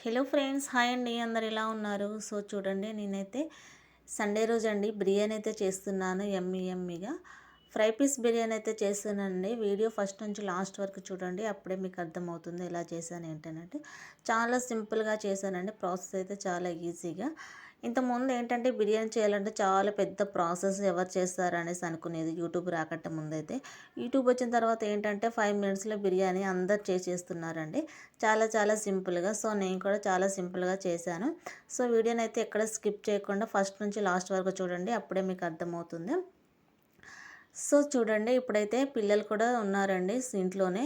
Hello friends, hi అండి. అందరు ఎలా ఉన్నారు? సో చూడండి, నేనైతే సండే రోజు అండి బిర్యానీ అయితే చేస్తున్నాను. యమ్మీగా ఫ్రై పీస్ బిర్యానీ అయితే చేస్తున్నానండి. వీడియో ఫస్ట్ నుంచి లాస్ట్ వరకు చూడండి, అప్పుడే మీకు అర్థమవుతుంది ఎలా చేశాను ఏంటంటే. చాలా సింపుల్గా చేశానండి. ప్రాసెస్ అయితే చాలా ఈజీగా. ఇంతకుముందు ఏంటంటే బిర్యానీ చేయాలంటే చాలా పెద్ద ప్రాసెస్, ఎవరు చేస్తారు అనేసి అనుకునేది యూట్యూబ్ రాకట్ట ముందైతే. యూట్యూబ్ వచ్చిన తర్వాత ఏంటంటే 5 మినిట్స్లో బిర్యానీ అందరు చేసేస్తున్నారండి. చాలా చాలా సింపుల్గా. సో నేను కూడా చాలా సింపుల్గా చేశాను. సో వీడియోని అయితే ఎక్కడ స్కిప్ చేయకుండా ఫస్ట్ నుంచి లాస్ట్ వరకు చూడండి, అప్పుడే మీకు అర్థమవుతుంది. సో చూడండి, ఇప్పుడైతే పిల్లలు కూడా ఉన్నారండి ఇంట్లోనే,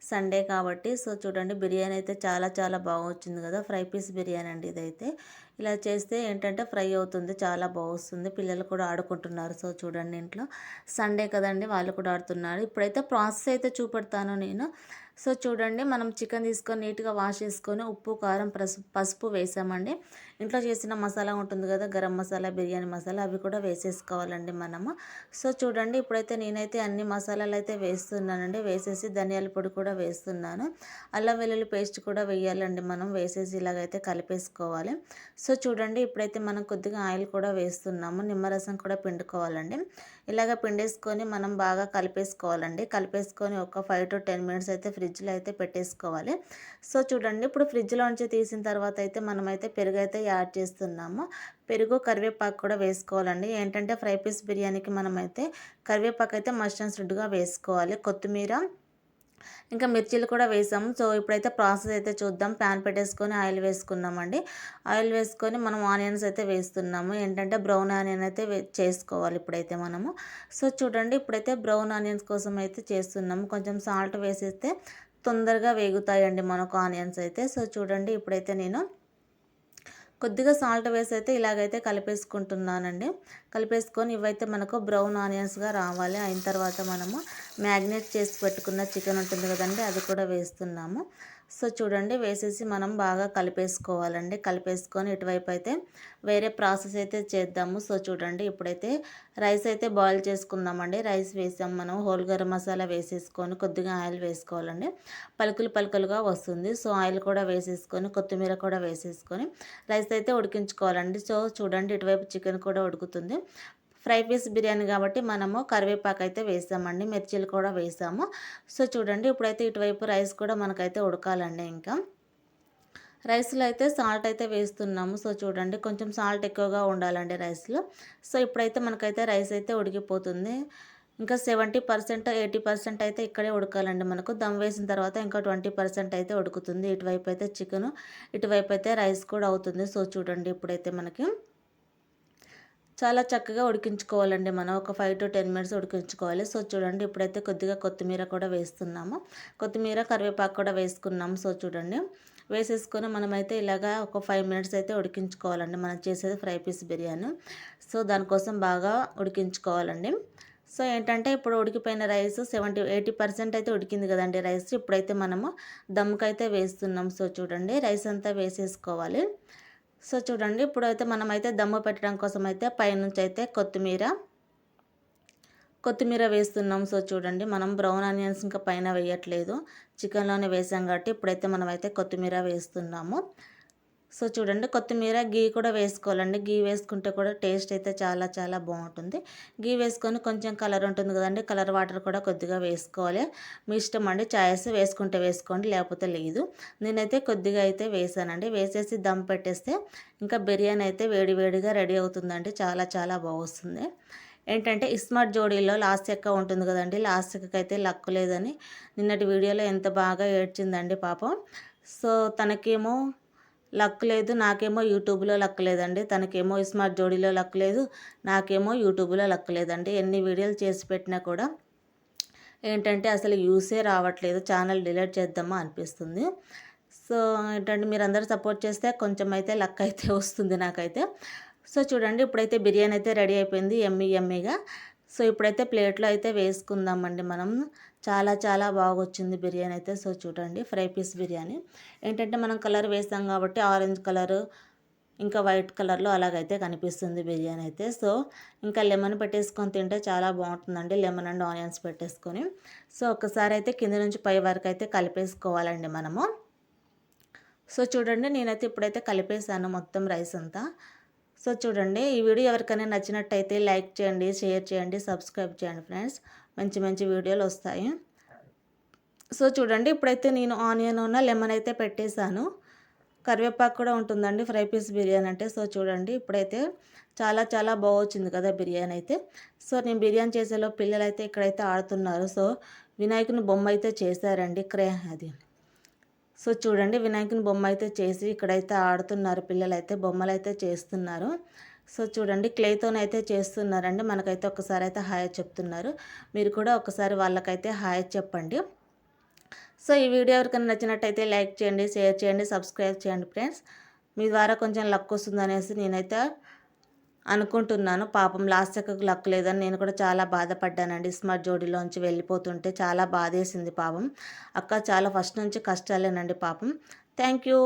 సండే కాబట్టి. సో చూడండి, బిర్యానీ అయితే చాలా చాలా బాగా వచ్చింది కదా. ఫ్రై పీస్ బిర్యానీ అండి ఇదైతే. ఇలా చేస్తే ఏంటంటే ఫ్రై అవుతుంది, చాలా బాగుంది. పిల్లలు కూడా ఆడుకుంటున్నారు. సో చూడండి, ఇంట్లో సండే కదండి, వాళ్ళు కూడా ఆడుతున్నారు. ఇప్పుడైతే ప్రాసెస్ అయితే చూపెడతాను నేను. సో చూడండి, మనం చికెన్ తీసుకొని నీట్గా వాష్ చేసుకొని ఉప్పు కారం పసుపు వేసామండి. ఇంట్లో చేసిన మసాలా ఉంటుంది కదా, గరం మసాలా, బిర్యానీ మసాలా, అవి కూడా వేసేసుకోవాలండి మనము. సో చూడండి, ఇప్పుడైతే నేనైతే అన్ని మసాలాలు అయితే వేస్తున్నానండి. వేసేసి ధనియాల పొడి కూడా వేస్తున్నాను. అల్లం వెల్లుల్లి పేస్ట్ కూడా వేయాలండి మనం. వేసేసి ఇలాగైతే కలిపేసుకోవాలి. సో చూడండి, ఇప్పుడైతే మనం కొద్దిగా ఆయిల్ కూడా వేస్తున్నాము. నిమ్మరసం కూడా పిండుకోవాలండి. ఇలాగ పిండేసుకొని మనం బాగా కలిపేసుకోవాలండి. కలిపేసుకొని ఒక 5 to 10 మినిట్స్ అయితే ఫ్రిడ్జ్లో అయితే పెట్టేసుకోవాలి. సో చూడండి, ఇప్పుడు ఫ్రిడ్జ్లోంచి తీసిన తర్వాత అయితే మనమైతే పెరుగు అయితే యాడ్ చేస్తున్నాము. పెరుగు కరివేపాకు కూడా వేసుకోవాలండి. ఏంటంటే ఫ్రై పీస్ బిర్యానీకి మనమైతే కరివేపాకు అయితే మస్ట్ అండ్ షుడ్గా వేసుకోవాలి. కొత్తిమీర ఇంకా మిర్చీలు కూడా వేసాము. సో ఇప్పుడైతే ప్రాసెస్ అయితే చూద్దాం. ప్యాన్ పెట్టేసుకొని ఆయిల్ వేసుకున్నామండి. ఆయిల్ వేసుకొని మనం ఆనియన్స్ అయితే వేస్తున్నాము. ఏంటంటే బ్రౌన్ ఆనియన్ అయితే చేసుకోవాలి ఇప్పుడైతే మనము. సో చూడండి, ఇప్పుడైతే బ్రౌన్ ఆనియన్స్ కోసం అయితే చేస్తున్నాము. కొంచెం సాల్ట్ వేసేస్తే తొందరగా వేగుతాయండి మనకు ఆనియన్స్ అయితే. సో చూడండి, ఇప్పుడైతే నేను కొద్దిగా సాల్ట్ వేసి అయితే ఇలాగైతే కలిపేసుకుంటున్నానండి. కలిపేసుకొని ఇవైతే మనకు బ్రౌన్ ఆనియన్స్గా రావాలి. అయిన తర్వాత మనము మ్యాగ్నేట్ చేసి పెట్టుకున్న చికెన్ ఉంటుంది కదండి, అది కూడా వేస్తున్నాము. సో చూడండి, వేసేసి మనం బాగా కలిపేసుకోవాలండి. కలిపేసుకొని ఇటువైపు అయితే వేరే ప్రాసెస్ అయితే చేద్దాము. సో చూడండి, ఇప్పుడైతే రైస్ అయితే బాయిల్ చేసుకుందామండి. రైస్ వేసాం మనం. హోల్ గరం మసాలా వేసేసుకొని కొద్దిగా ఆయిల్ వేసుకోవాలండి. పలుకులు పలుకులుగా వస్తుంది. సో ఆయిల్ కూడా వేసేసుకొని కొత్తిమీర కూడా వేసేసుకొని రైస్ అయితే ఉడికించుకోవాలండి. సో చూడండి, ఇటువైపు చికెన్ కూడా ఉడుకుతుంది. ఫ్రై పీస్ బిర్యానీ కాబట్టి మనము కరివేపాకు అయితే వేసామండి, మిర్చీలు కూడా వేసాము. సో చూడండి, ఇప్పుడైతే ఇటువైపు రైస్ కూడా మనకైతే ఉడకాలండి. ఇంకా రైస్లో అయితే సాల్ట్ అయితే వేస్తున్నాము. సో చూడండి, కొంచెం సాల్ట్ ఎక్కువగా ఉండాలండి రైస్లో. సో ఇప్పుడైతే మనకైతే రైస్ అయితే ఉడికిపోతుంది. ఇంకా 70% 80% అయితే ఇక్కడే ఉడకాలండి మనకు. దమ్ వేసిన తర్వాత ఇంకా 20% అయితే ఉడుకుతుంది. ఇటువైపు అయితే చికెను, ఇటువైపు అయితే రైస్ కూడా అవుతుంది. సో చూడండి, ఇప్పుడైతే మనకి చాలా చక్కగా ఉడికించుకోవాలండి మనం. ఒక 5 to 10 మినిట్స్ ఉడికించుకోవాలి. సో చూడండి, ఇప్పుడైతే కొద్దిగా కొత్తిమీర కూడా వేస్తున్నాము. కొత్తిమీర కరివేపాకు కూడా వేసుకున్నాము. సో చూడండి, వేసేసుకొని మనమైతే ఇలాగా ఒక 5 మినిట్స్ అయితే ఉడికించుకోవాలండి. మనం చేసేది ఫ్రై పీస్ బిర్యానీ. సో దానికోసం బాగా ఉడికించుకోవాలండి. సో ఏంటంటే ఇప్పుడు ఉడికిపోయిన రైస్ 80% అయితే ఉడికింది కదండి రైస్. ఇప్పుడైతే మనము దమ్ముకైతే వేస్తున్నాం. సో చూడండి, రైస్ అంతా వేసేసుకోవాలి. సో చూడండి, ఇప్పుడైతే మనమైతే దమ్ము పెట్టడం కోసం అయితే పైనుంచి అయితే కొత్తిమీర వేస్తున్నాం. సో చూడండి, మనం బ్రౌన్ ఆనియన్స్ ఇంకా పైన వేయట్లేదు, చికెన్లోనే వేసాం కాబట్టి ఇప్పుడైతే మనమైతే కొత్తిమీర వేస్తున్నాము. సో చూడండి, కొత్తిమీర గీ కూడా వేసుకోవాలండి. గీ వేసుకుంటే కూడా టేస్ట్ అయితే చాలా చాలా బాగుంటుంది. గీ వేసుకొని కొంచెం కలర్ ఉంటుంది కదండి, కలర్ వాటర్ కూడా కొద్దిగా వేసుకోవాలి. మీ ఇష్టం అండి, చాయిస్ వేసుకుంటే వేసుకోండి, లేకపోతే లేదు. నేనైతే కొద్దిగా అయితే వేసానండి. వేసేసి దమ్ పెట్టేస్తే ఇంకా బిర్యానీ అయితే వేడివేడిగా రెడీ అవుతుందండి. చాలా చాలా బాగుంది. ఏంటంటే ఇస్మార్ట్ జోడీలో లాస్ట్ ఎక్క ఉంటుంది కదండి, లాస్ట్ ఎక్కకైతే లక్కు లేదని నిన్నటి వీడియోలో ఎంత బాగా ఏడ్చిందండి పాపం. సో తనకేమో లక్ లేదు, నాకేమో యూట్యూబ్లో లక్ లేదండి. తనకేమో స్మార్ట్ జోడీలో లక్ లేదు, నాకేమో యూట్యూబ్లో లక్ లేదండి. ఎన్ని వీడియోలు చేసి పెట్టినా కూడా ఏంటంటే అసలు యూసే రావట్లేదు. ఛానల్ డిలీట్ చేద్దామా అనిపిస్తుంది. సో ఏంటంటే మీరందరూ సపోర్ట్ చేస్తే కొంచెం అయితే లక్ అయితే వస్తుంది నాకైతే. సో చూడండి, ఇప్పుడైతే బిర్యానీ అయితే రెడీ అయిపోయింది యమ్మీగా. సో ఇప్పుడైతే ప్లేట్లో అయితే వేసుకుందామండి మనం. చాలా చాలా బాగా వచ్చింది బిర్యానీ అయితే. సో చూడండి, ఫ్రై పీస్ బిర్యానీ ఏంటంటే మనం కలర్ వేసాం కాబట్టి ఆరెంజ్ కలరు ఇంకా వైట్ కలర్లో అలాగైతే కనిపిస్తుంది బిర్యానీ అయితే. సో ఇంకా లెమన్ పెట్టేసుకొని తింటే చాలా బాగుంటుందండి, లెమన్ అండ్ ఆనియన్స్ పెట్టేసుకొని. సో ఒకసారి అయితే కింద నుంచి పై వరకు అయితే కలిపేసుకోవాలండి మనము. సో చూడండి నేనైతే ఇప్పుడైతే కలిపేసాను మొత్తం రైస్ అంతా. సో చూడండి ఈ వీడియో ఎవరికైనా నచ్చినట్టయితే లైక్ చేయండి, షేర్ చేయండి, సబ్స్క్రైబ్ చేయండి ఫ్రెండ్స్. మంచి మంచి వీడియోలు వస్తాయి. సో చూడండి ఇప్పుడైతే నేను ఆనియన్ లెమన్ అయితే పెట్టేశాను. కరివేపాకు కూడా ఉంటుందండి ఫ్రై పీస్ బిర్యానీ అంటే. సో చూడండి ఇప్పుడైతే చాలా చాలా బాగొచ్చింది కదా బిర్యానీ అయితే. సో నేను బిర్యానీ చేసేలో పిల్లలైతే ఇక్కడైతే ఆడుతున్నారు. సో వినాయకుని బొమ్మ అయితే చేశారండి అది. సో చూడండి వినాయకుని బొమ్మ అయితే చేసి ఇక్కడైతే ఆడుతున్నారు పిల్లలైతే, బొమ్మలైతే చేస్తున్నారు. సో చూడండి క్లేతోనైతే చేస్తున్నారండి. మనకైతే ఒకసారి అయితే హాయ్ చెప్తున్నారు. మీరు కూడా ఒకసారి వాళ్ళకైతే హాయ్ చెప్పండి. సో ఈ వీడియో ఎవరికైనా నచ్చినట్టయితే లైక్ చేయండి, షేర్ చేయండి, సబ్స్క్రైబ్ చేయండి ఫ్రెండ్స్. మీ ద్వారా కొంచెం లక్ వస్తుందనేసి నేనైతే అనుకుంటున్నాను. పాపం లాస్ట్ సెకకు లక్ లేదని నేను కూడా చాలా బాధపడ్డానండి. స్మార్ట్ జోడీలోంచి వెళ్ళిపోతుంటే చాలా బాధేసింది పాపం. అక్క చాలా ఫస్ట్ నుంచి కష్టాలేనండి పాపం. Thank you.